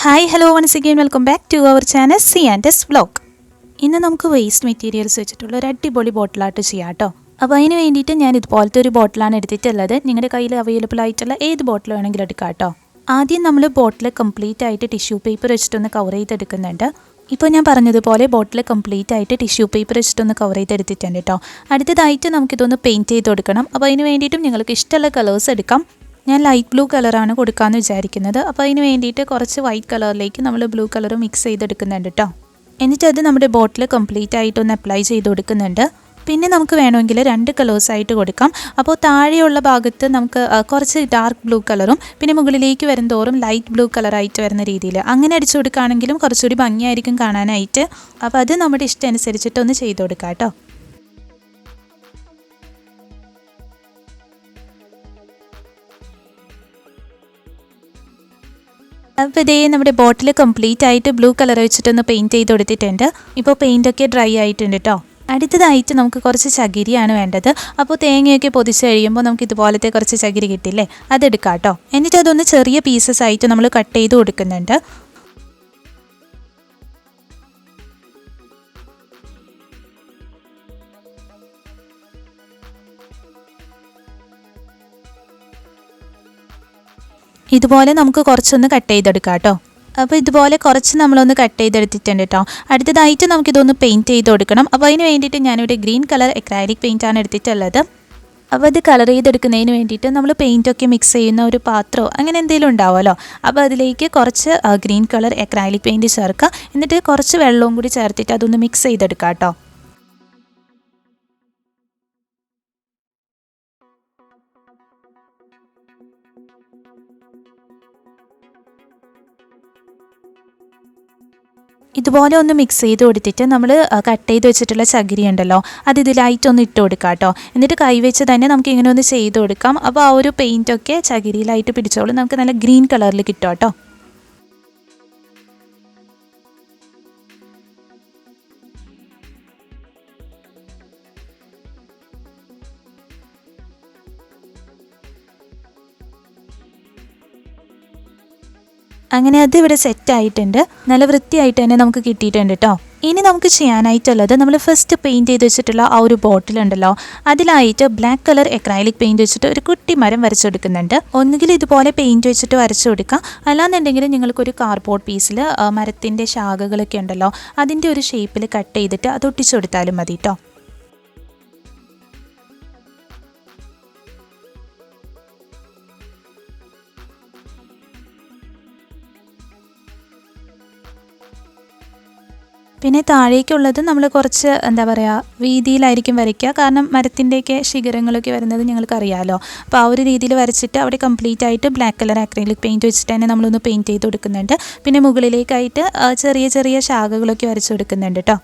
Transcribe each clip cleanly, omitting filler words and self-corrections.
Hi, hello, once again welcome back to our channel c&svlog. ഇന്ന് നമുക്ക് waste materials വെച്ചിട്ടുള്ള ഒരു അടിപൊളി ബോട്ടിൽ ആർട്ട് ചെയ്യാം കേട്ടോ. അപ്പോൾ അതിന് വേണ്ടിയിട്ട് ഞാൻ ഇതുപോലത്തെ ഒരു ബോട്ടിലാണ് എടുത്തിട്ടുള്ളത്. നിങ്ങളുടെ കയ്യിൽ അവൈലബിൾ ആയിട്ടുള്ള ഏത് ബോട്ടിൽ വേണമെങ്കിലും എടുക്കാം കേട്ടോ. ആദ്യം നമ്മൾ ബോട്ടിൽ കംപ്ലീറ്റ് ആയിട്ട് ടിഷ്യൂ പേപ്പർ വെച്ചിട്ടൊന്ന് കവർ ചെയ്തെടുക്കുന്നുണ്ട്. ഇപ്പോൾ ഞാൻ പറഞ്ഞതുപോലെ ബോട്ടിൽ കംപ്ലീറ്റ് ആയിട്ട് ടിഷ്യൂ പേപ്പർ വെച്ചിട്ടൊന്ന് കവർ ചെയ്തെടുത്തിട്ടുണ്ട് കേട്ടോ. അടുത്തതായിട്ട് നമുക്കിതൊന്ന് പെയിൻറ്റ് ചെയ്ത് കൊടുക്കണം. അപ്പോൾ അതിന് വേണ്ടിയിട്ടും നിങ്ങൾക്ക് ഇഷ്ടമുള്ള കളേഴ്സ് എടുക്കാം. ഞാൻ ലൈറ്റ് ബ്ലൂ കളറാണ് കൊടുക്കാമെന്ന് വിചാരിക്കുന്നത്. അപ്പോൾ അതിന് വേണ്ടിയിട്ട് കുറച്ച് വൈറ്റ് കളറിലേക്ക് നമ്മൾ ബ്ലൂ കളർ മിക്സ് ചെയ്തെടുക്കുന്നുണ്ട് കേട്ടോ. എന്നിട്ടത് നമ്മുടെ ബോട്ടിൽ കംപ്ലീറ്റ് ആയിട്ടൊന്ന് അപ്ലൈ ചെയ്ത് കൊടുക്കുന്നുണ്ട്. പിന്നെ നമുക്ക് വേണമെങ്കിൽ 2 കളേഴ്സായിട്ട് കൊടുക്കാം. അപ്പോൾ താഴെയുള്ള ഭാഗത്ത് നമുക്ക് കുറച്ച് ഡാർക്ക് ബ്ലൂ കളറും പിന്നെ മുകളിലേക്ക് വരുന്തോറും ലൈറ്റ് ബ്ലൂ കളറായിട്ട് വരുന്ന രീതിയിൽ അങ്ങനെ അടിച്ചു കൊടുക്കുകയാണെങ്കിലും കുറച്ചുകൂടി ഭംഗിയായിരിക്കും കാണാനായിട്ട്. അപ്പോൾ അത് നമ്മുടെ ഇഷ്ടം അനുസരിച്ചിട്ടൊന്ന് ചെയ്ത് കൊടുക്കാം കേട്ടോ. അപ്പോൾ ഇതേ നമ്മുടെ ബോട്ടിൽ കംപ്ലീറ്റ് ആയിട്ട് ബ്ലൂ കളർ വെച്ചിട്ടൊന്ന് പെയിൻറ്റ് ചെയ്ത് കൊടുത്തിട്ടുണ്ട്. ഇപ്പോൾ പെയിൻറ്റൊക്കെ ഡ്രൈ ആയിട്ടുണ്ട് കേട്ടോ. അടുത്തതായിട്ട് നമുക്ക് കുറച്ച് ചകിരിയാണ് വേണ്ടത്. അപ്പോൾ തേങ്ങയൊക്കെ പൊതിച്ച് കഴിയുമ്പോൾ നമുക്ക് ഇതുപോലത്തെ കുറച്ച് ചകിരി കിട്ടില്ലേ, അതെടുക്കാം കേട്ടോ. എന്നിട്ട് അതൊന്ന് ചെറിയ പീസസ് ആയിട്ട് നമ്മൾ കട്ട് ചെയ്ത് കൊടുക്കുന്നുണ്ട്. ഇതുപോലെ നമുക്ക് കുറച്ചൊന്ന് കട്ട് ചെയ്തെടുക്കാം കേട്ടോ. അപ്പോൾ ഇതുപോലെ കുറച്ച് നമ്മളൊന്ന് കട്ട് ചെയ്തെടുത്തിട്ടുണ്ട് കേട്ടോ. അടുത്തതായിട്ട് നമുക്കിതൊന്ന് പെയിൻറ്റ് ചെയ്ത് കൊടുക്കണം. അപ്പോൾ അതിന് വേണ്ടിയിട്ട് ഞാനിവിടെ ഗ്രീൻ കളർ അക്രൈലിക് പെയിൻറ്റാണ് എടുത്തിട്ടുള്ളത്. അപ്പോൾ അത് കളർ ചെയ്തെടുക്കുന്നതിന് വേണ്ടിയിട്ട് നമ്മൾ പെയിൻറ്റൊക്കെ മിക്സ് ചെയ്യുന്ന ഒരു പാത്രമോ അങ്ങനെ എന്തെങ്കിലും ഉണ്ടാവുമല്ലോ. അപ്പോൾ അതിലേക്ക് കുറച്ച് ഗ്രീൻ കളർ അക്രൈലിക് പെയിൻറ്റ് ചേർക്കുക. എന്നിട്ട് കുറച്ച് വെള്ളവും കൂടി ചേർത്തിട്ട് അതൊന്ന് മിക്സ് ചെയ്തെടുക്കാം കേട്ടോ. ഇതുപോലെ ഒന്ന് മിക്സ് ചെയ്ത് കൊടുത്തിട്ട് നമ്മൾ കട്ട് ചെയ്ത് വെച്ചിട്ടുള്ള ചകിരി ഉണ്ടല്ലോ അത് ഇതിലായിട്ടൊന്ന് ഇട്ട് കൊടുക്കാം കേട്ടോ. എന്നിട്ട് കൈവച്ച് തന്നെ നമുക്ക് ഇങ്ങനെ ഒന്ന് ചെയ്ത് കൊടുക്കാം. അപ്പോൾ ആ ഒരു പെയിൻറ്റൊക്കെ ചകിരിയിലായിട്ട് പിടിച്ചോളും. നമുക്ക് നല്ല ഗ്രീൻ കളറിൽ കിട്ടും കേട്ടോ. അങ്ങനെ അത് ഇവിടെ സെറ്റായിട്ടുണ്ട്. നല്ല വൃത്തിയായിട്ട് തന്നെ നമുക്ക് കിട്ടിയിട്ടുണ്ട് കേട്ടോ. ഇനി നമുക്ക് ചെയ്യാനായിട്ടുള്ളത് നമ്മൾ ഫസ്റ്റ് പെയിൻറ്റ് ചെയ്ത് വെച്ചിട്ടുള്ള ആ ഒരു ബോട്ടിലുണ്ടല്ലോ അതിലായിട്ട് ബ്ലാക്ക് കളർ അക്രൈലിക് പെയിൻറ്റ് വെച്ചിട്ട് ഒരു കുട്ടി മരം വരച്ചെടുക്കുന്നുണ്ട്. ഒന്നുകിൽ ഇതുപോലെ പെയിൻറ്റ് വെച്ചിട്ട് വരച്ചു കൊടുക്കാം, അല്ലാന്നുണ്ടെങ്കിൽ നിങ്ങൾക്കൊരു കാർഡ്ബോർഡ് പീസിൽ മരത്തിൻ്റെ ശാഖകളൊക്കെ ഉണ്ടല്ലോ അതിൻ്റെ ഒരു ഷേപ്പിൽ കട്ട് ചെയ്തിട്ട് അത് ഒട്ടിച്ചു കൊടുത്താലും മതി കേട്ടോ. പിന്നെ താഴേക്കുള്ളത് നമ്മൾ കുറച്ച് എന്താ പറയുക വീതിയിലായിരിക്കും വരയ്ക്കുക. കാരണം മരത്തിൻ്റെയൊക്കെ ശിഖരങ്ങളൊക്കെ വരുന്നത് ഞങ്ങൾക്കറിയാമല്ലോ. അപ്പോൾ ആ ഒരു രീതിയിൽ വരച്ചിട്ട് അവിടെ കംപ്ലീറ്റ് ആയിട്ട് ബ്ലാക്ക് കളർ അക്രൈലിക് പെയിൻറ്റ് വെച്ചിട്ട് തന്നെ നമ്മളൊന്ന് പെയിൻറ്റ് ചെയ്ത് കൊടുക്കുന്നുണ്ട്. പിന്നെ മുകളിലേക്കായിട്ട് ചെറിയ ചെറിയ ശാഖകളൊക്കെ വരച്ച് കൊടുക്കുന്നുണ്ട് കേട്ടോ.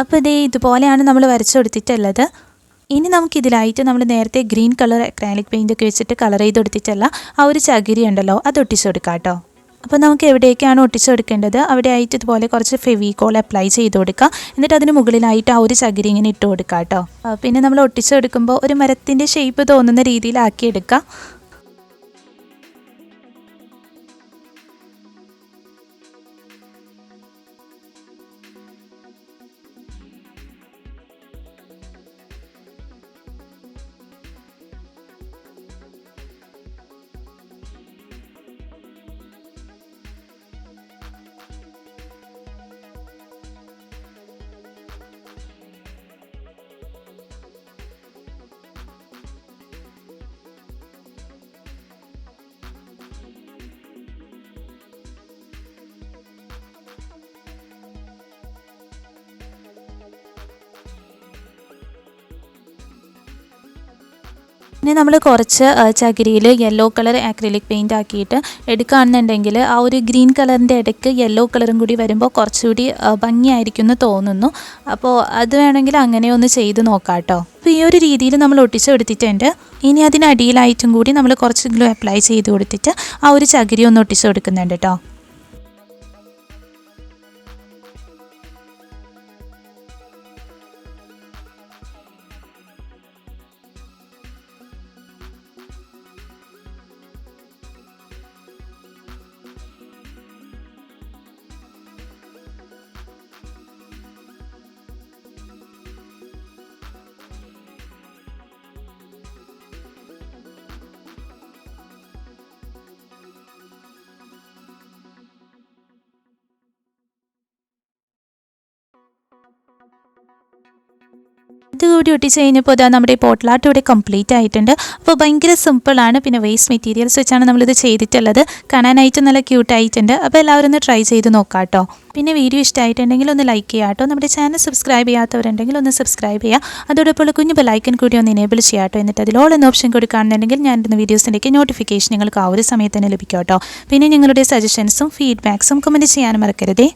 അപ്പോൾ ഇതുപോലെയാണ് നമ്മൾ വരച്ചു കൊടുത്തിട്ടുള്ളത്. ഇനി നമുക്കിതിലായിട്ട് നമ്മൾ നേരത്തെ ഗ്രീൻ കളർ അക്രൈലിക് പെയിൻറ്റൊക്കെ വെച്ചിട്ട് കളർ ചെയ്ത് കൊടുത്തിട്ടല്ല ആ ഒരു ചകിരി ഉണ്ടല്ലോ അത് ഒട്ടിച്ചു കൊടുക്കാം കേട്ടോ. അപ്പോൾ നമുക്ക് എവിടേക്കാണ് ഒട്ടിച്ചു കൊടുക്കേണ്ടത് അവിടെ ആയിട്ട് ഇതുപോലെ കുറച്ച് ഫെവിക്കോൾ അപ്ലൈ ചെയ്ത് കൊടുക്കുക. എന്നിട്ട് അതിന് മുകളിലായിട്ട് ആ ഒരു ചകിരി ഇങ്ങനെ ഇട്ട് കൊടുക്കുക കേട്ടോ. പിന്നെ നമ്മൾ ഒട്ടിച്ചു കൊടുക്കുമ്പോൾ ഒരു മരത്തിൻ്റെ ഷേപ്പ് തോന്നുന്ന രീതിയിലാക്കി എടുക്കുക. ഇനി നമ്മൾ കുറച്ച് ചകിരിയിൽ യെല്ലോ കളർ ആക്രിലിക് പെയിൻ്റ് ആക്കിയിട്ട് എടുക്കുകയാണെന്നുണ്ടെങ്കിൽ ആ ഒരു ഗ്രീൻ കളറിൻ്റെ ഇടയ്ക്ക് യെല്ലോ കളറും കൂടി വരുമ്പോൾ കുറച്ചുകൂടി ഭംഗിയായിരിക്കും എന്ന് തോന്നുന്നു. അപ്പോൾ അത് വേണമെങ്കിൽ അങ്ങനെ ഒന്ന് ചെയ്ത് നോക്കാം കേട്ടോ. അപ്പോൾ ഈ ഒരു രീതിയിൽ നമ്മൾ ഒട്ടിച്ചെടുത്തിട്ടുണ്ട്. ഇനി അതിനടിയിലായിട്ടും കൂടി നമ്മൾ കുറച്ച് ഗ്ലൂ അപ്ലൈ ചെയ്ത് കൊടുത്തിട്ട് ആ ഒരു ചകിരി ഒന്ന് ഒട്ടിച്ച് കൊടുക്കുന്നുണ്ട് കേട്ടോ. ഇതുകൂടി ഒട്ടിച്ച് കഴിഞ്ഞപ്പോൾ ഇതാ നമ്മുടെ ബോട്ടിൽ ആർട്ട് ഇവിടെ കംപ്ലീറ്റ് ആയിട്ടുണ്ട്. അപ്പോൾ ഭയങ്കര സിമ്പിളാണ്. പിന്നെ വേസ്റ്റ് മെറ്റീരിയൽസ് വെച്ചാണ് നമ്മളിത് ചെയ്തിട്ടുള്ളത്. കാണാനായിട്ട് നല്ല ക്യൂട്ടായിട്ടുണ്ട്. അപ്പോൾ എല്ലാവരും ഒന്ന് ട്രൈ ചെയ്ത് നോക്കാം കേട്ടോ. പിന്നെ വീഡിയോ ഇഷ്ടമായിട്ടുണ്ടെങ്കിൽ ഒന്ന് ലൈക്ക് ചെയ്യുക കേട്ടോ. നമ്മുടെ ചാനൽ സബ്സ്ക്രൈബ് ചെയ്യാത്തവരുണ്ടെങ്കിൽ ഒന്ന് സബ്സ്ക്രൈബ് ചെയ്യുക. അതോടൊപ്പം കുഞ്ഞു ബെല്ലൈക്കൺ കൂടി ഒന്ന് എനേബിൾ ചെയ്യാം കേട്ടോ. എന്നിട്ട് അതിൽ ഓൾ എന്ന ഓപ്ഷൻ കൊടുക്കുകയാണെന്നുണ്ടെങ്കിൽ ഞാൻ ഇടുന്ന വീഡിയോസിൻ്റെയൊക്കെ നോട്ടിഫിക്കേഷൻ നിങ്ങൾക്ക് ആ ഒരു സമയത്ത് തന്നെ ലഭിക്കും കേട്ടോ. പിന്നെ നിങ്ങളുടെ സജഷൻസും ഫീഡ്ബാക്സും കമൻറ്റ് ചെയ്യാനും മറക്കരുതേ.